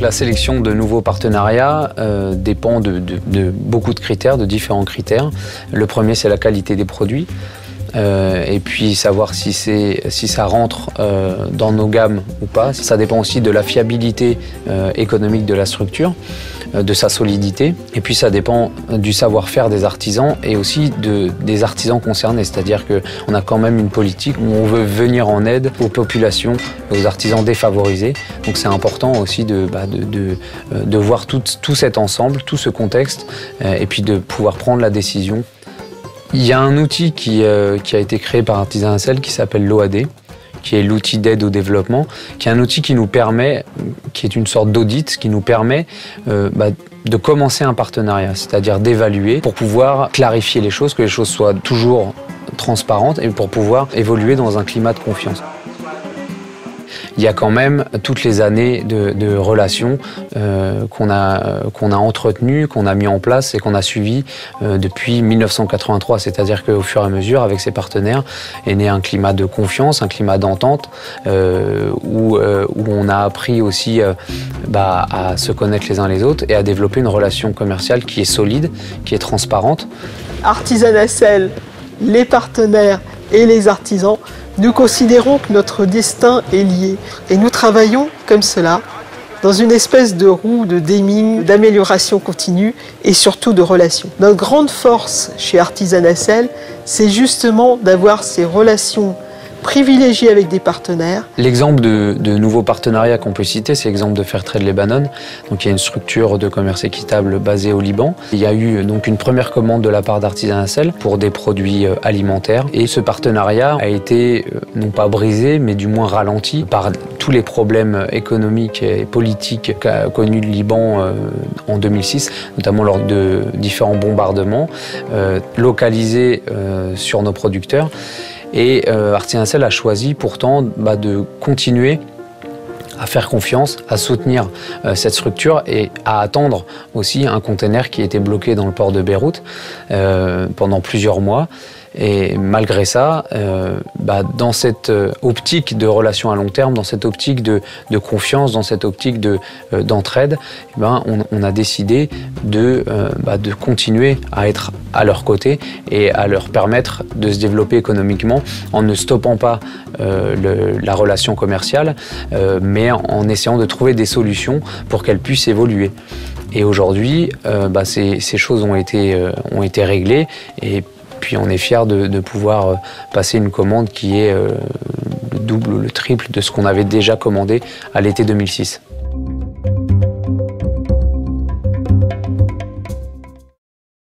La sélection de nouveaux partenariats dépend de beaucoup de critères, de différents critères. Le premier, c'est la qualité des produits. Et puis savoir si ça rentre dans nos gammes ou pas. Ça dépend aussi de la fiabilité économique de la structure, de sa solidité. Et puis ça dépend du savoir-faire des artisans et aussi des artisans concernés. C'est-à-dire qu'on a quand même une politique où on veut venir en aide aux populations, aux artisans défavorisés. Donc c'est important aussi de voir tout cet ensemble, tout ce contexte, et puis de pouvoir prendre la décision. Il y a un outil qui a été créé par Artisanat Sel qui s'appelle l'OAD, qui est l'outil d'aide au développement, qui est un outil qui nous permet, qui est une sorte d'audit, qui nous permet de commencer un partenariat, c'est-à-dire d'évaluer pour pouvoir clarifier les choses, que les choses soient toujours transparentes et pour pouvoir évoluer dans un climat de confiance. Il y a quand même toutes les années de relations qu'on a entretenues, qu'on a mis en place et qu'on a suivies depuis 1983. C'est-à-dire qu'au fur et à mesure, avec ses partenaires, est né un climat de confiance, un climat d'entente, où on a appris aussi à se connaître les uns les autres et à développer une relation commerciale qui est solide, qui est transparente. Artisanat Sel, les partenaires et les artisans, nous considérons que notre destin est lié et nous travaillons comme cela, dans une espèce de roue de démine, d'amélioration continue et surtout de relations. Notre grande force chez Artisanat Sel, c'est justement d'avoir ces relations privilégiées avec des partenaires. L'exemple de nouveaux partenariats qu'on peut citer, c'est l'exemple de Fairtrade Lebanon. Donc il y a une structure de commerce équitable basée au Liban. Il y a eu donc une première commande de la part d'Artisanat Sel pour des produits alimentaires. Et ce partenariat a été non pas brisé, mais du moins ralenti par tous les problèmes économiques et politiques qu'a connu le Liban en 2006, notamment lors de différents bombardements localisés sur nos producteurs. Et Artisanat Sel a choisi pourtant de continuer à faire confiance, à soutenir cette structure et à attendre aussi un container qui était bloqué dans le port de Beyrouth pendant plusieurs mois. Et malgré ça, dans cette optique de relation à long terme, dans cette optique de confiance, dans cette optique d'entraide, on a décidé de continuer à être à leur côté et à leur permettre de se développer économiquement en ne stoppant pas la relation commerciale, mais en essayant de trouver des solutions pour qu'elle puisse évoluer. Et aujourd'hui, ces choses ont été réglées et puis on est fiers de pouvoir passer une commande qui est le double ou le triple de ce qu'on avait déjà commandé à l'été 2006.